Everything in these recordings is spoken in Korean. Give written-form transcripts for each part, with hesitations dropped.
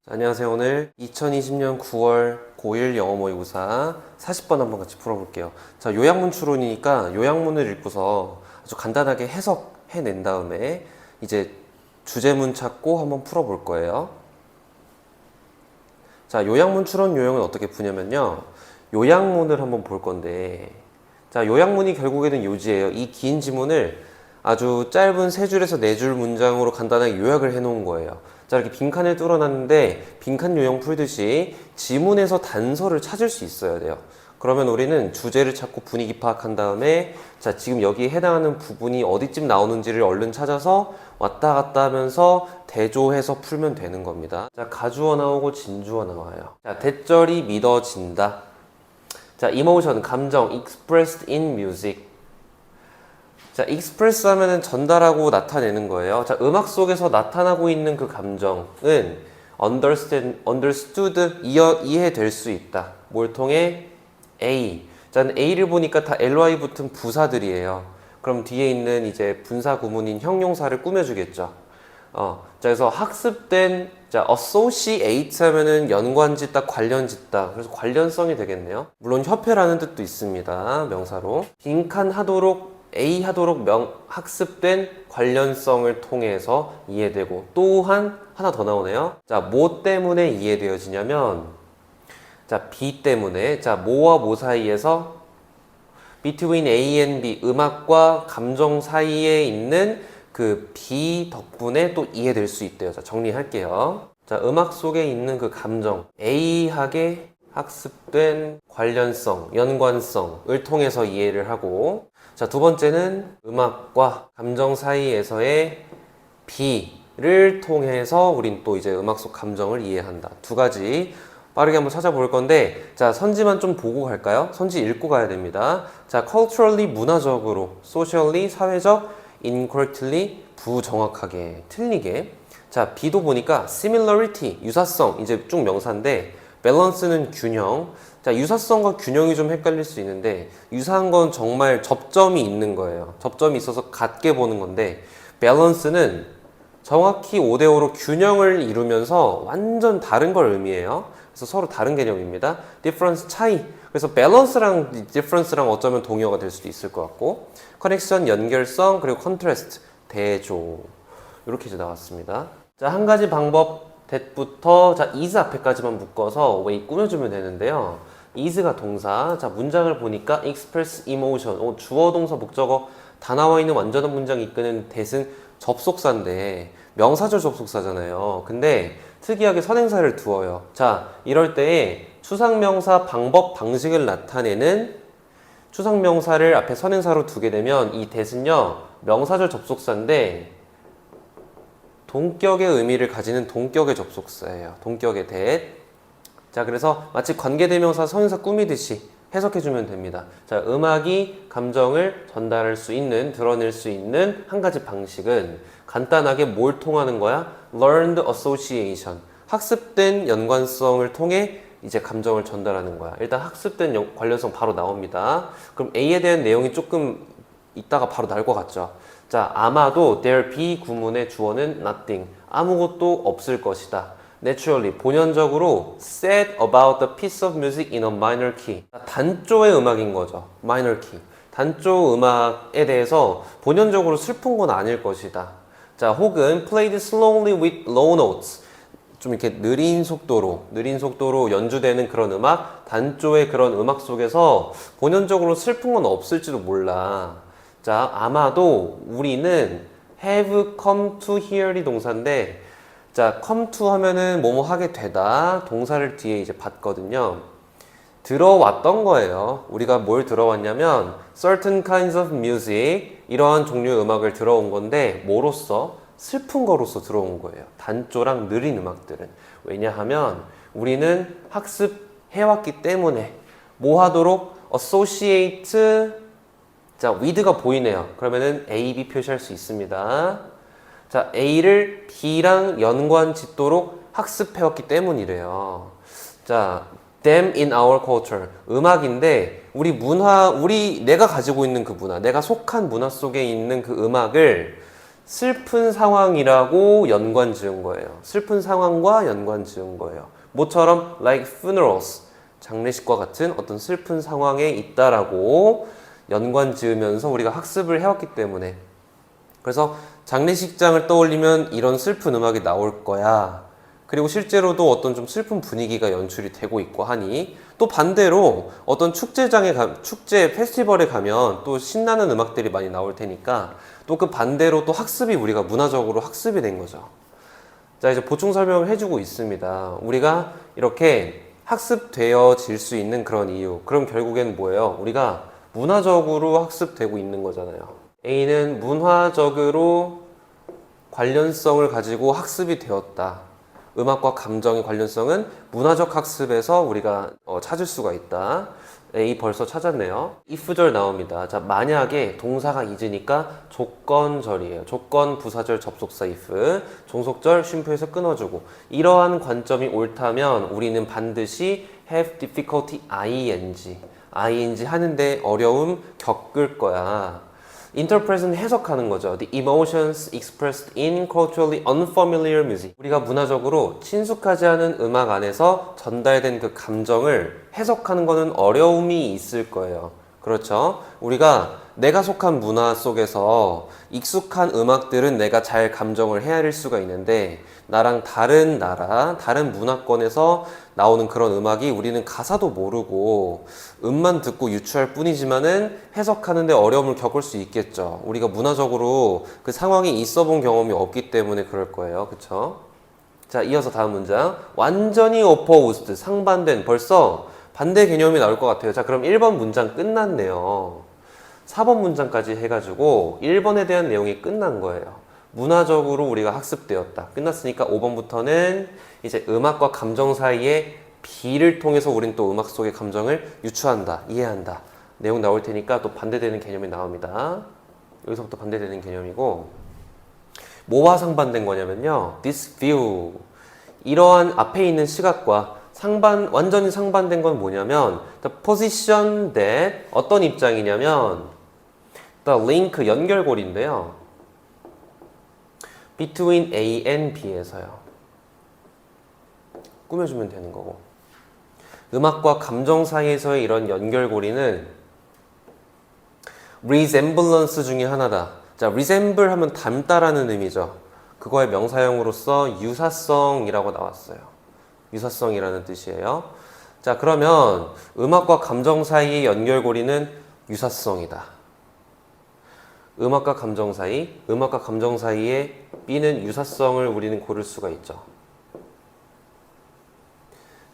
안녕하세요. 오늘 2020년 9월 고1 영어 모의고사 40번 한번 같이 풀어볼게요. 자, 요약문 추론이니까 요약문을 읽고서 아주 간단하게 해석해낸 다음에 이제 주제문 찾고 한번 풀어볼 거예요. 자, 요약문 추론 요령은 어떻게 푸냐면요. 요약문을 한번 볼 건데, 자, 요약문이 결국에는 요지예요. 이 긴 지문을 아주 짧은 3줄에서 4줄 문장으로 간단하게 요약을 해 놓은 거예요. 자, 이렇게 빈칸을 뚫어놨는데 빈칸 요령 풀듯이 지문에서 단서를 찾을 수 있어야 돼요. 그러면 우리는 주제를 찾고 분위기 파악한 다음에 자, 지금 여기에 해당하는 부분이 어디쯤 나오는지를 얼른 찾아서 왔다 갔다 하면서 대조해서 풀면 되는 겁니다. 자, 가주어 나오고 진주어 나와요. 자, 대절이 믿어진다. 자, emotion, 감정, expressed in music. 자, express 하면은 전달하고 나타내는 거예요. 자, 음악 속에서 나타나고 있는 그 감정은 understood, 이해될 수 있다. 뭘 통해? A. 자, A를 보니까 다 ly 붙은 부사들이에요. 그럼 뒤에 있는 이제 분사 구문인 형용사를 꾸며주겠죠. 자, 그래서 학습된, 자, associate 하면은 연관짓다, 관련짓다. 그래서 관련성이 되겠네요. 물론 협회라는 뜻도 있습니다. 명사로. 빈칸 하도록 A 하도록 학습된 관련성을 통해서 이해되고 또한 하나 더 나오네요. 자, 뭐 때문에 이해되어지냐면 자, B 때문에 자, 뭐와 뭐 사이에서 between A and B 음악과 감정 사이에 있는 그 B 덕분에 또 이해될 수 있대요. 자, 정리할게요. 자, 음악 속에 있는 그 감정 A하게 학습된 관련성, 연관성을 통해서 이해를 하고 자, 두 번째는 음악과 감정 사이에서의 B를 통해서 우린 또 이제 음악 속 감정을 이해한다. 두 가지 빠르게 한번 찾아볼 건데 자, 선지만 좀 보고 갈까요? 선지 읽고 가야 됩니다. 자, culturally 문화적으로, socially 사회적, incorrectly 부정확하게, 틀리게. 자, B도 보니까 similarity 유사성 이제 쭉 명사인데 밸런스는 균형. 자, 유사성과 균형이 좀 헷갈릴 수 있는데 유사한 건 정말 접점이 있는 거예요. 접점이 있어서 같게 보는 건데 밸런스는 정확히 5대5로 균형을 이루면서 완전 다른 걸 의미해요. 그래서 서로 다른 개념입니다. difference 차이. 그래서 balance랑 difference랑 어쩌면 동의어가 될 수도 있을 것 같고 connection 연결성 그리고 contrast 대조 이렇게 이제 나왔습니다. 자, 한 가지 방법 that부터 자, is 앞에까지만 묶어서 way 꾸며주면 되는데요. is가 동사. 자, 문장을 보니까 express emotion. 주어, 동사, 목적어 다 나와 있는 완전한 문장 이끄는 that은 접속사인데 명사절 접속사잖아요. 근데 특이하게 선행사를 두어요. 자, 이럴 때에 추상명사 방법, 방식을 나타내는 추상명사를 앞에 선행사로 두게 되면 이 that은요 명사절 접속사인데 동격의 의미를 가지는 동격의 접속사예요. 동격의 that. 자, 그래서 마치 관계대명사 선행사 꾸미듯이 해석해주면 됩니다. 자, 음악이 감정을 전달할 수 있는, 드러낼 수 있는 한 가지 방식은 간단하게 뭘 통하는 거야? Learned association. 학습된 연관성을 통해 이제 감정을 전달하는 거야. 일단 학습된 관련성 바로 나옵니다. 그럼 A에 대한 내용이 조금 이따가 바로 나올 것 같죠? 자, 아마도 there be 구문의 주어는 nothing. 아무것도 없을 것이다. Naturally, 본연적으로 said about the piece of music in a minor key. 단조의 음악인 거죠. minor key. 단조 음악에 대해서 본연적으로 슬픈 건 아닐 것이다. 자, 혹은 played slowly with low notes. 좀 이렇게 느린 속도로 연주되는 그런 음악, 단조의 그런 음악 속에서 본연적으로 슬픈 건 없을지도 몰라. 자, 아마도 우리는 have come to hear이 동사인데 자, come to 하면은 뭐뭐 하게 되다 동사를 뒤에 이제 봤거든요. 들어왔던 거예요. 우리가 뭘 들어왔냐면 certain kinds of music 이러한 종류의 음악을 들어온 건데 뭐로써? 슬픈 거로서 들어온 거예요. 단조랑 느린 음악들은. 왜냐하면 우리는 학습해왔기 때문에 뭐 하도록? associate 자, with가 보이네요. 그러면은 A, B 표시할 수 있습니다. 자, A를 B랑 연관 짓도록 학습해왔기 때문이래요. 자, them in our culture. 음악인데, 우리 문화, 내가 가지고 있는 그 문화, 내가 속한 문화 속에 있는 그 음악을 슬픈 상황이라고 연관 지은 거예요. 슬픈 상황과 연관 지은 거예요. 뭐처럼 like funerals, 장례식과 같은 어떤 슬픈 상황에 있다라고 연관 지으면서 우리가 학습을 해왔기 때문에, 그래서 장례식장을 떠올리면 이런 슬픈 음악이 나올 거야. 그리고 실제로도 어떤 좀 슬픈 분위기가 연출이 되고 있고 하니, 또 반대로 어떤 축제 페스티벌에 가면 또 신나는 음악들이 많이 나올 테니까 또 그 반대로 또 학습이, 우리가 문화적으로 학습이 된 거죠. 자, 이제 보충 설명을 해주고 있습니다. 우리가 이렇게 학습되어질 수 있는 그런 이유. 그럼 결국엔 뭐예요? 우리가 문화적으로 학습되고 있는 거잖아요. A는 문화적으로 관련성을 가지고 학습이 되었다. 음악과 감정의 관련성은 문화적 학습에서 우리가 찾을 수가 있다. A 벌써 찾았네요. if절 나옵니다. 자, 만약에 동사가 is니까 조건절이에요. 조건, 부사절, 접속사 if, 종속절, 쉼표에서 끊어주고, 이러한 관점이 옳다면 우리는 반드시 have difficulty ing 하는데 어려움 겪을 거야. interpret은 해석하는 거죠. The emotions expressed in culturally unfamiliar music. 우리가 문화적으로 친숙하지 않은 음악 안에서 전달된 그 감정을 해석하는 거는 어려움이 있을 거예요. 그렇죠? 우리가 내가 속한 문화 속에서 익숙한 음악들은 내가 잘 감정을 헤아릴 수가 있는데, 나랑 다른 나라, 다른 문화권에서 나오는 그런 음악이 우리는 가사도 모르고 음만 듣고 유추할 뿐이지만은 해석하는데 어려움을 겪을 수 있겠죠. 우리가 문화적으로 그 상황이 있어 본 경험이 없기 때문에 그럴 거예요. 그쵸? 자, 이어서 다음 문장. 완전히 opposed, 상반된, 벌써 반대 개념이 나올 것 같아요. 자, 그럼 1번 문장 끝났네요. 4번 문장까지 해가지고 1번에 대한 내용이 끝난 거예요. 문화적으로 우리가 학습되었다. 끝났으니까 5번부터는 이제 음악과 감정 사이의 비를 통해서 우린 또 음악 속의 감정을 유추한다, 이해한다. 내용 나올 테니까 또 반대되는 개념이 나옵니다. 여기서부터 반대되는 개념이고, 뭐와 상반된 거냐면요, this view. 이러한 앞에 있는 시각과 완전히 상반된 건 뭐냐면 the position that, 어떤 입장이냐면 the link, 연결고리인데요, between A and B에서요. 꾸며주면 되는 거고, 음악과 감정 사이에서의 이런 연결고리는 resemblance 중에 하나다. 자, resemble 하면 닮다라는 의미죠. 그거의 명사형으로서 유사성이라고 나왔어요. 유사성이라는 뜻이에요. 자, 그러면 음악과 감정 사이의 연결고리는 유사성이다. 음악과 감정 사이에 B는 유사성을 우리는 고를 수가 있죠.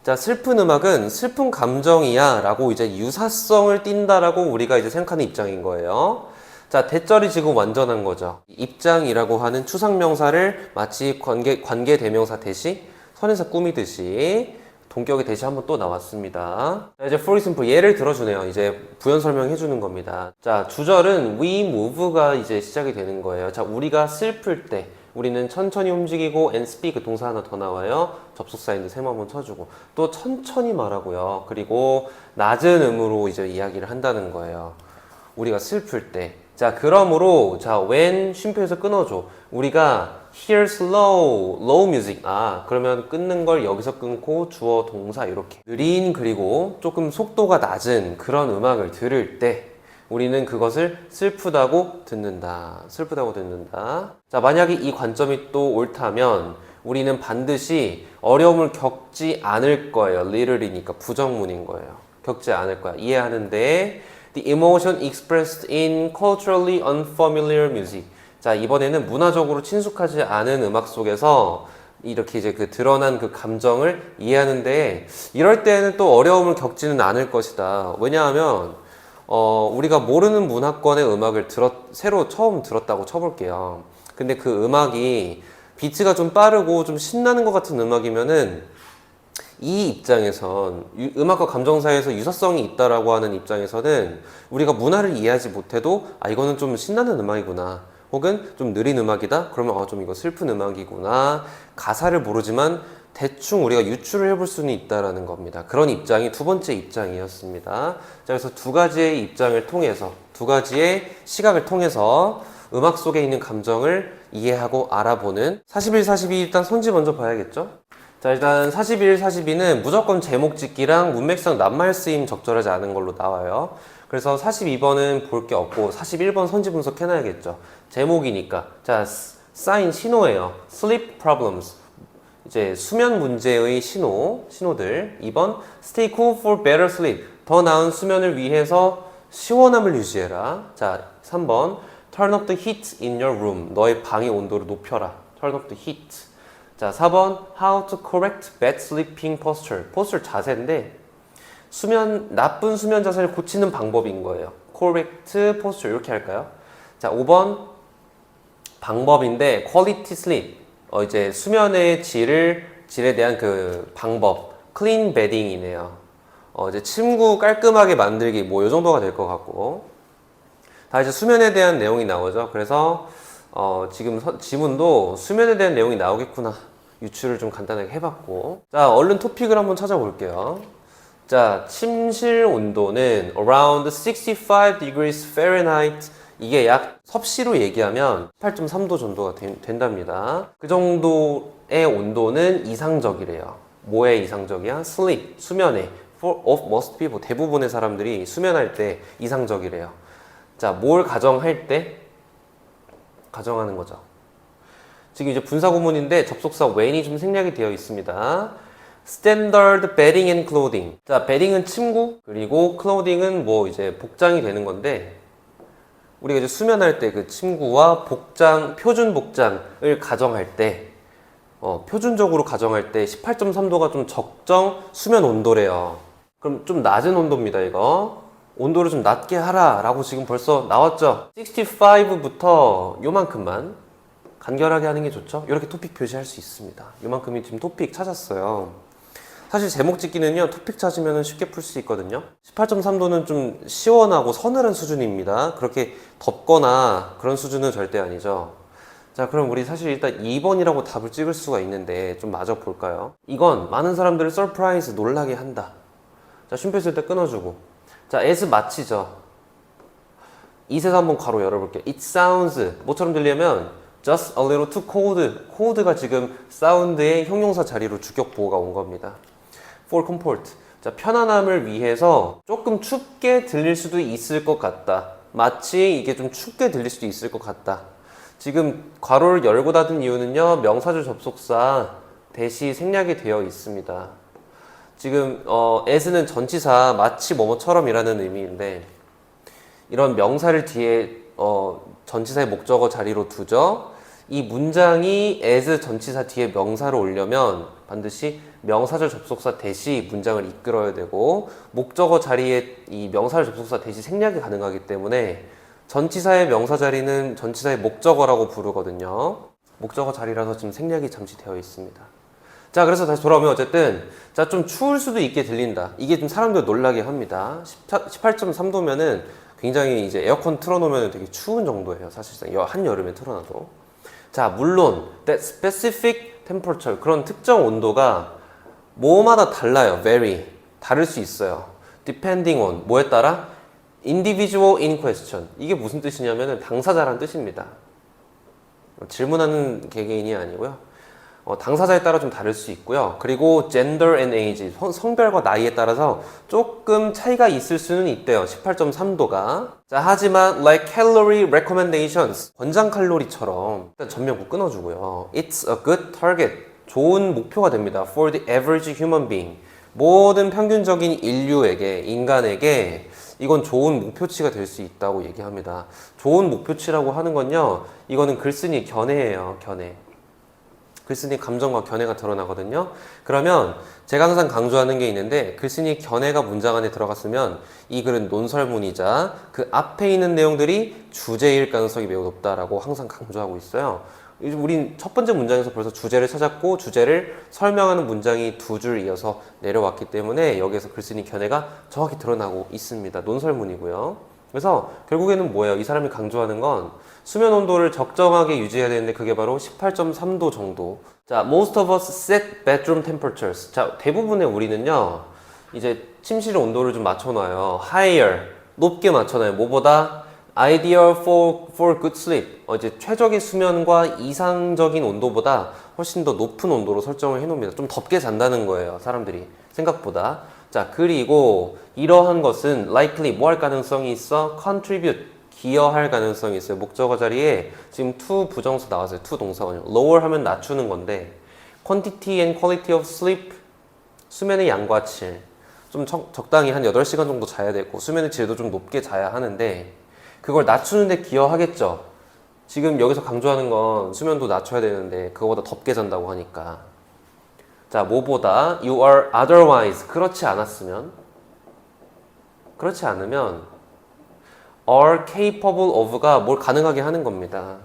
자, 슬픈 음악은 슬픈 감정이야 라고 이제 유사성을 띈다라고 우리가 이제 생각하는 입장인 거예요. 자, 대절이 지금 완전한 거죠. 입장이라고 하는 추상명사를 마치 관계 대명사 대시, 선에서 꾸미듯이 동격의 대시 한번 또 나왔습니다. 자, 이제 for example 예를 들어주네요. 이제 부연 설명해 주는 겁니다. 자, 주절은 we move가 이제 시작이 되는 거예요. 자, 우리가 슬플 때 우리는 천천히 움직이고 and speak, 동사 하나 더 나와요. 접속사인데 세모 한번 쳐주고, 또 천천히 말하고요. 그리고 낮은 음으로 이제 이야기를 한다는 거예요. 우리가 슬플 때. 자, 그러므로 자, when 쉼표에서 끊어줘. 우리가 hear low music. 아, 그러면 끊는 걸 여기서 끊고 주어 동사 이렇게 느린, 그리고 조금 속도가 낮은 그런 음악을 들을 때 우리는 그것을 슬프다고 듣는다. 자, 만약에 이 관점이 또 옳다면 우리는 반드시 어려움을 겪지 않을 거예요. little이니까 부정문인 거예요. 겪지 않을 거야. 이해하는데 the emotion expressed in culturally unfamiliar music. 자, 이번에는 문화적으로 친숙하지 않은 음악 속에서 이렇게 이제 그 드러난 그 감정을 이해하는데, 이럴 때는 또 어려움을 겪지는 않을 것이다. 왜냐하면 우리가 모르는 문화권의 음악을 새로 처음 들었다고 쳐볼게요. 근데 그 음악이 비트가 좀 빠르고 좀 신나는 것 같은 음악이면은 이 입장에선, 음악과 감정 사이에서 유사성이 있다라고 하는 입장에서는 우리가 문화를 이해하지 못해도 아, 이거는 좀 신나는 음악이구나, 혹은 좀 느린 음악이다, 그러면 좀 이거 슬픈 음악이구나, 가사를 모르지만 대충 우리가 유추를 해볼 수는 있다라는 겁니다. 그런 입장이 두 번째 입장이었습니다. 자, 그래서 두 가지의 입장을 통해서, 두 가지의 시각을 통해서 음악 속에 있는 감정을 이해하고 알아보는 41, 42 일단 선지 먼저 봐야겠죠? 자, 일단 41, 42는 무조건 제목 짓기랑 문맥상 낱말 쓰임 적절하지 않은 걸로 나와요. 그래서 42번은 볼 게 없고 41번 선지 분석해놔야겠죠. 제목이니까. 자, 사인 신호예요. Sleep problems. 이제 수면 문제의 신호들. 2번 Stay cool for better sleep. 더 나은 수면을 위해서 시원함을 유지해라. 자, 3번 Turn up the heat in your room. 너의 방의 온도를 높여라. Turn up the heat. 자, 4번 How to correct bad sleeping posture. posture 자세인데 나쁜 수면 자세를 고치는 방법인 거예요. correct posture 이렇게 할까요? 자, 5번 방법인데 quality sleep. 이제 수면의 질에 대한 그 방법. clean bedding이네요. 이제 침구 깔끔하게 만들기 뭐 이 정도가 될 것 같고. 다 이제 수면에 대한 내용이 나오죠. 그래서 지금 지문도 수면에 대한 내용이 나오겠구나. 유추를 좀 간단하게 해봤고. 자, 얼른 토픽을 한번 찾아볼게요. 자, 침실 온도는 around 65 degrees Fahrenheit. 이게 약 섭씨로 얘기하면 18.3도 정도가 된답니다. 그 정도의 온도는 이상적이래요. 뭐에 이상적이야? sleep, 수면에. of most people, 대부분의 사람들이 수면할 때 이상적이래요. 자, 뭘 가정할 때? 가정하는 거죠. 지금 이제 분사구문인데 접속사 when이 좀 생략이 되어 있습니다. Standard bedding and clothing. 자, bedding은 침구, 그리고 clothing은 뭐 이제 복장이 되는 건데, 우리가 이제 수면할 때 그 침구와 표준 복장을 가정할 때, 표준적으로 가정할 때 18.3도가 좀 적정 수면 온도래요. 그럼 좀 낮은 온도입니다, 이거. 온도를 좀 낮게 하라 라고 지금 벌써 나왔죠. 65부터 요만큼만 간결하게 하는 게 좋죠. 이렇게 토픽 표시할 수 있습니다. 요만큼이 지금 토픽 찾았어요. 사실 제목 짓기는요, 토픽 찾으면 쉽게 풀 수 있거든요. 18.3도는 좀 시원하고 서늘한 수준입니다. 그렇게 덥거나 그런 수준은 절대 아니죠. 자, 그럼 우리 사실 일단 2번이라고 답을 찍을 수가 있는데 좀 마저 볼까요? 이건 많은 사람들을 서프라이즈, 놀라게 한다. 자, 쉼표 쓸 때 끊어주고. 자, as 마치죠. 이세서 한번 괄호 열어볼게요. It sounds, 뭐처럼 들리냐면 just a little too cold. cold가 지금 사운드의 형용사 자리로 주격 보호가 온 겁니다. for comfort. 자, 편안함을 위해서 조금 춥게 들릴 수도 있을 것 같다. 마치 이게 좀 춥게 들릴 수도 있을 것 같다. 지금 괄호를 열고 닫은 이유는요, 명사절 접속사 대시 생략이 되어 있습니다. 지금 as는 전치사 마치 뭐뭐처럼이라는 의미인데 이런 명사를 뒤에 전치사의 목적어 자리로 두죠. 이 문장이 as 전치사 뒤에 명사를 올려면 반드시 명사절 접속사 대시 문장을 이끌어야 되고 목적어 자리에 이 명사절 접속사 대시 생략이 가능하기 때문에 전치사의 명사 자리는 전치사의 목적어라고 부르거든요. 목적어 자리라서 지금 생략이 잠시 되어 있습니다. 자, 그래서 다시 돌아오면 어쨌든 자, 좀 추울 수도 있게 들린다. 이게 좀 사람들 놀라게 합니다. 18.3도면은 굉장히 이제 에어컨 틀어놓으면 되게 추운 정도예요. 사실상 한여름에 틀어놔도. 자, 물론 that specific temperature, 그런 특정 온도가 뭐마다 달라요. vary, 다를 수 있어요. depending on, 뭐에 따라? individual in question. 이게 무슨 뜻이냐면은 당사자란 뜻입니다. 질문하는 개개인이 아니고요. 당사자에 따라 좀 다를 수 있고요. 그리고 gender and age, 성별과 나이에 따라서 조금 차이가 있을 수는 있대요. 18.3도가. 자, 하지만 like calorie recommendations, 권장 칼로리처럼 일단 전면구 끊어주고요. It's a good target, 좋은 목표가 됩니다. For the average human being, 모든 평균적인 인간에게 이건 좋은 목표치가 될 수 있다고 얘기합니다. 좋은 목표치라고 하는 건요, 이거는 글쓴이 견해예요. 견해. 글쓴이 감정과 견해가 드러나거든요. 그러면 제가 항상 강조하는 게 있는데, 글쓴이 견해가 문장 안에 들어갔으면 이 글은 논설문이자 그 앞에 있는 내용들이 주제일 가능성이 매우 높다라고 항상 강조하고 있어요. 우린 첫 번째 문장에서 벌써 주제를 찾았고 주제를 설명하는 문장이 두 줄 이어서 내려왔기 때문에 여기에서 글쓴이 견해가 정확히 드러나고 있습니다. 논설문이고요. 그래서 결국에는 뭐예요? 이 사람이 강조하는 건 수면 온도를 적정하게 유지해야 되는데 그게 바로 18.3도 정도. 자, most of us set bedroom temperatures. 자, 대부분의 우리는요, 이제 침실 온도를 좀 맞춰놔요. higher, 높게 맞춰놔요. 뭐보다? Ideal for good sleep. 이제 최적의 수면과 이상적인 온도보다 훨씬 더 높은 온도로 설정을 해놓습니다. 좀 덥게 잔다는 거예요, 사람들이. 생각보다. 자, 그리고 이러한 것은 likely 뭐 할 가능성이 있어? contribute 기여할 가능성이 있어요. 목적어 자리에 지금 to 부정수 나왔어요. to 동사원이요. lower 하면 낮추는 건데 quantity and quality of sleep 수면의 양과 질. 좀 적당히 한 8시간 정도 자야 되고 수면의 질도 좀 높게 자야 하는데 그걸 낮추는데 기여하겠죠. 지금 여기서 강조하는 건 수면도 낮춰야 되는데 그거보다 덥게 잔다고 하니까. 자, 뭐보다 you are otherwise 그렇지 않았으면 그렇지 않으면 are capable of가 뭘 가능하게 하는 겁니다.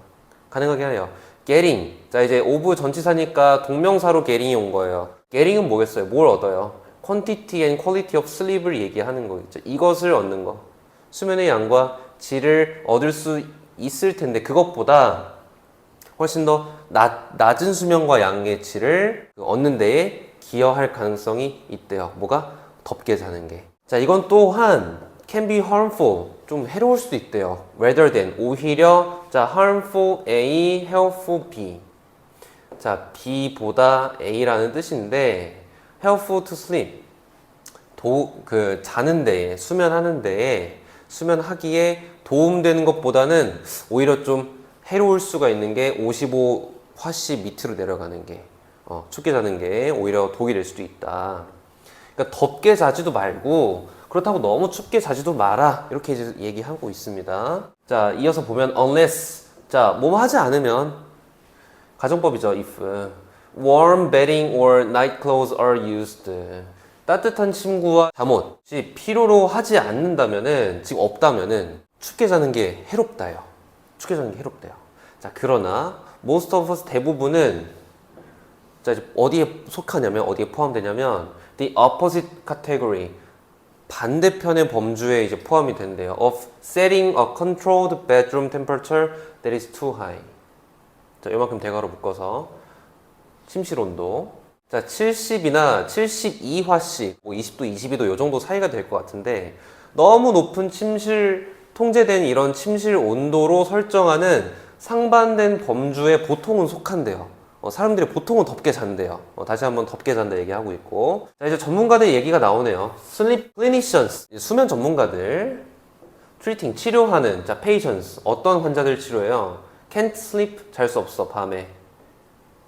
가능하게 해요. getting. 자, 이제 of 전치사니까 동명사로 getting이 온 거예요. getting은 뭐겠어요? 뭘 얻어요? quantity and quality of sleep을 얘기하는 거겠죠. 이것을 얻는 거. 수면의 양과 질을 얻을 수 있을 텐데 그것보다 훨씬 더 낮은 수면과 양의 질을 얻는 데에 기여할 가능성이 있대요. 뭐가? 덥게 자는 게. 자, 이건 또한 can be harmful. 좀 해로울 수도 있대요. rather than 오히려 자, harmful A, helpful B. 자, B보다 A라는 뜻인데 helpful to sleep. 자는 데에 수면하는 데에 수면하기에 도움되는 것보다는 오히려 좀 해로울 수가 있는 게 55화씨 밑으로 내려가는 게 춥게 자는 게 오히려 독이 될 수도 있다. 그러니까 덥게 자지도 말고 그렇다고 너무 춥게 자지도 마라 이렇게 이제 얘기하고 있습니다. 자, 이어서 보면 unless 자, 뭐뭐 하지 않으면 가정법이죠. if warm bedding or night clothes are used 따뜻한 침구와 잠옷이 필요로 하지 않는다면은 지금 없다면은 춥게 자는 게 해롭다요. 춥게 자는 게 해롭대요. 자, 그러나 most of us 대부분은 자, 이제 어디에 속하냐면 어디에 포함되냐면 the opposite category 반대편의 범주에 이제 포함이 된대요. of setting a controlled bedroom temperature that is too high. 자, 요만큼 대괄호 묶어서 침실 온도. 자, 70이나 72화씨, 뭐 20도, 22도 요 정도 사이가 될 것 같은데 너무 높은 침실 통제된 이런 침실 온도로 설정하는 상반된 범주에 보통은 속한대요. 사람들이 보통은 덥게 잔대요. 다시 한번 덥게 잔다 얘기하고 있고. 자, 이제 전문가들 얘기가 나오네요. Sleep clinicians, 수면 전문가들. treating, 치료하는, 자, patients, 어떤 환자들 치료해요? can't sleep, 잘 수 없어, 밤에.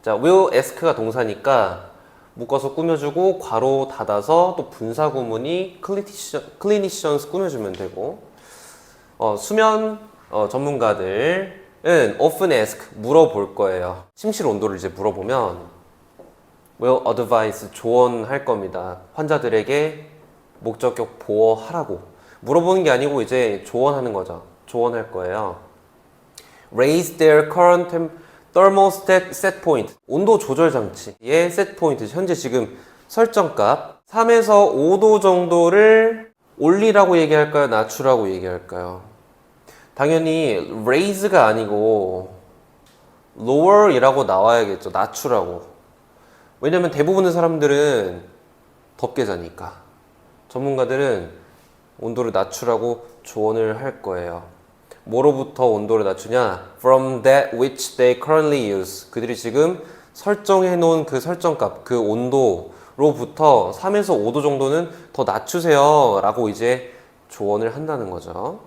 자, will ask가 동사니까 묶어서 꾸며주고 괄호 닫아서 또 분사 구문이 clinicians 꾸며주면 되고 수면 전문가들은 often ask 물어볼 거예요. 침실 온도를 이제 물어보면 will advise 조언할 겁니다. 환자들에게 목적격 보호하라고 물어보는 게 아니고 이제 조언하는 거죠. 조언할 거예요. raise their current thermostat set point 온도 조절 장치의 set point 현재 지금 설정값 3에서 5도 정도를 올리라고 얘기할까요? 낮추라고 얘기할까요? 당연히 raise가 아니고 lower이라고 나와야겠죠. 낮추라고. 왜냐면 대부분의 사람들은 덥게 자니까. 전문가들은 온도를 낮추라고 조언을 할 거예요. 뭐로부터 온도를 낮추냐? From that which they currently use. 그들이 지금 설정해 놓은 그 설정값, 그 온도로부터 3에서 5도 정도는 더 낮추세요. 라고 이제 조언을 한다는 거죠.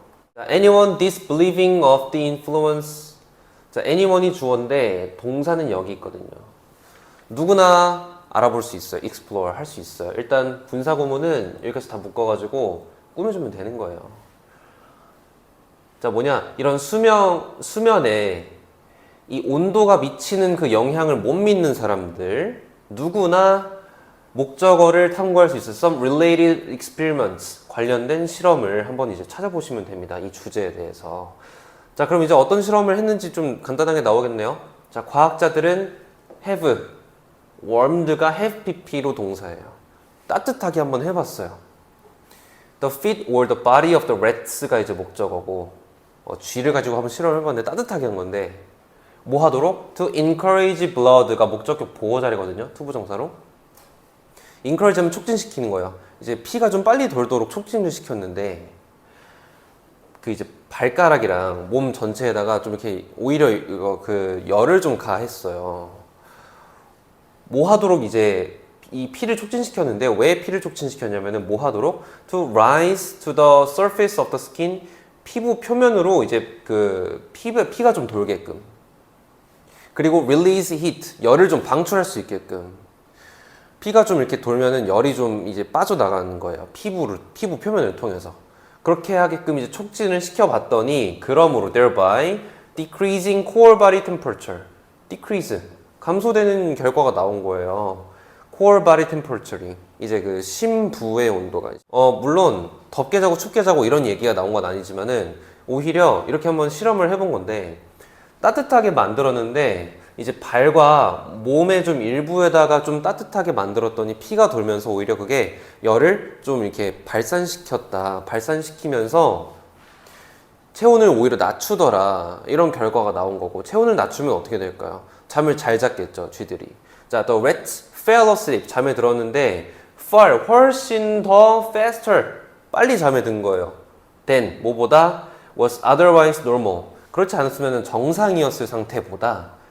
Anyone disbelieving of the influence. 자, anyone이 주어인데 동사는 여기 있거든요. 누구나 알아볼 수 있어요. explore 할 수 있어요. 일단 분사 구문은 여기까지 다 묶어가지고 꾸며주면 되는 거예요. 자, 뭐냐? 이런 수면에 이 온도가 미치는 그 영향을 못 믿는 사람들 누구나 목적어를 탐구할 수 있어요. Some related experiments 관련된 실험을 한번 이제 찾아보시면 됩니다. 이 주제에 대해서. 자, 그럼 이제 어떤 실험을 했는지 좀 간단하게 나오겠네요. 자, 과학자들은 have warmed가 have pp로 동사예요. 따뜻하게 한번 해봤어요. The feet or the body of the rats가 이제 목적어고 쥐를 가지고 한번 실험을 해봤는데 따뜻하게 한 건데 뭐 하도록? To encourage blood가 목적격 보호 자리거든요. 투부정사로. encourage 하면 촉진시키는 거예요. 이제 피가 좀 빨리 돌도록 촉진을 시켰는데 그 이제 발가락이랑 몸 전체에다가 좀 이렇게 오히려 이거 그 열을 좀 가했어요. 뭐 하도록 이제 이 피를 촉진시켰는데 왜 피를 촉진시켰냐면은 뭐 하도록 to rise to the surface of the skin 피부 표면으로 이제 그 피가 좀 돌게끔 그리고 release heat 열을 좀 방출할 수 있게끔 피가 좀 이렇게 돌면은 열이 좀 이제 빠져나가는 거예요. 피부 표면을 통해서. 그렇게 하게끔 이제 촉진을 시켜봤더니, 그러므로 thereby decreasing core body temperature. decrease. 감소되는 결과가 나온 거예요. core body temperature이. 이제 그 심부의 온도가. 물론, 덥게 자고 춥게 자고 이런 얘기가 나온 건 아니지만은, 오히려 이렇게 한번 실험을 해본 건데, 따뜻하게 만들었는데, 이제 발과 몸의 좀 일부에다가 좀 따뜻하게 만들었더니 피가 돌면서 오히려 그게 열을 좀 이렇게 발산시키면서 체온을 오히려 낮추더라 이런 결과가 나온 거고 체온을 낮추면 어떻게 될까요? 잠을 잘 잤겠죠 쥐들이. 자, the rats fell asleep 잠에 들었는데 훨씬 더 faster 빨리 잠에 든 거예요. then 뭐보다 was otherwise normal 그렇지 않았으면 정상이었을 상태보다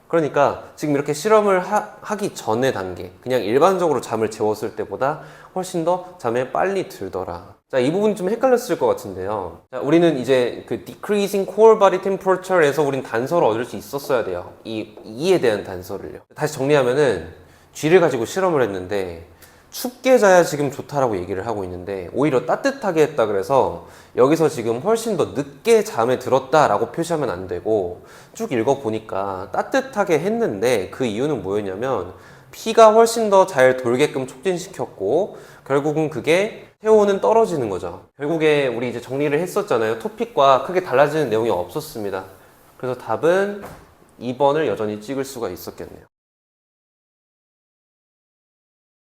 그러니까 지금 이렇게 실험을 하기 전의 단계 그냥 일반적으로 잠을 재웠을 때보다 훨씬 더 잠에 빨리 들더라. 자, 이 부분이 좀 헷갈렸을 것 같은데요. 자, 우리는 이제 그 decreasing core body temperature에서 우린 단서를 얻을 수 있었어야 돼요. 이에 대한 단서를요. 다시 정리하면은 쥐를 가지고 실험을 했는데 춥게 자야 지금 좋다라고 얘기를 하고 있는데 오히려 따뜻하게 했다 그래서 여기서 지금 훨씬 더 늦게 잠에 들었다라고 표시하면 안 되고 쭉 읽어보니까 따뜻하게 했는데 그 이유는 뭐였냐면 피가 훨씬 더 잘 돌게끔 촉진시켰고 결국은 그게 체온은 떨어지는 거죠. 결국에 우리 이제 정리를 했었잖아요. 토픽과 크게 달라지는 내용이 없었습니다. 그래서 답은 2번을 여전히 찍을 수가 있었겠네요.